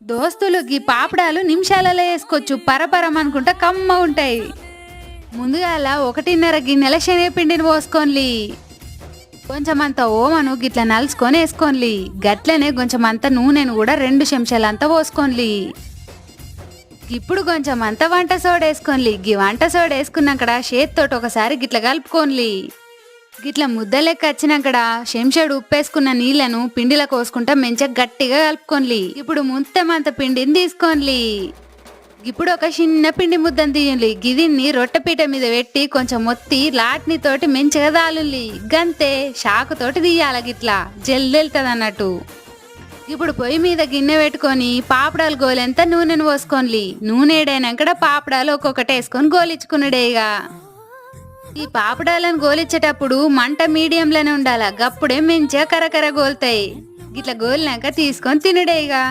దోస్తులు గీ పాపడాలు నిమిషాలలో వేసుకోవచ్చు, పరపరం అనుకుంటా కమ్మ ఉంటాయి. ముందుగాల 1.5 గిన్నెల శనగపిండిని పోసుకోండి. కొంచెం అంత ఓమను గిట్ల నలుసుకొని వేసుకోండి. గట్లనే కొంచెం అంత నూనెను కూడా 2 చెంచాలంతా పోసుకోండి. ఇప్పుడు కొంచెం అంత వంట సోడా వేసుకోండి. గీ వంట సోడా వేసుకున్నాక చేతితోటి ఒకసారి గిట్ల కలుపుకోండి. గిట్ల ముద్ద లెక్క వచ్చినాకడ చెంచాడు ఉప్పేసుకున్న నీళ్లను పిండిలో కోసుకుంటా మంచిగా గట్టిగా కలుపుకోండి. ఇప్పుడు ముంతమంత పిండిని తీసుకోండి. ఇప్పుడు ఒక చిన్న పిండి ముద్దను తీయండి. గిదిన్ని రొట్టెపీట మీద పెట్టి కొంచెం మొత్తి లాట్ని తోటి మంచిగా దాలుండి. గంతే షాకుతోటి తీయాలి, గిట్లా జల్లెళ్తుంది అన్నట్టు. ఇప్పుడు పొయ్యి మీద గిన్నె పెట్టుకొని పాపడాలు గోలెంత నూనెను పోసుకోండి. నూనె ఏడైనాక పాపడాలు ఒక్కొక్కటి వేసుకొని గోలించుకున్నాడేగా. ఈ పాపడాలను గోలిచ్చేటప్పుడు మంట మీడియంలోనే ఉండాలి. గప్పుడే మంచిగా కరకర గోలుతాయి. గిట్లా గోలినాక తీసుకొని తినుడేగా.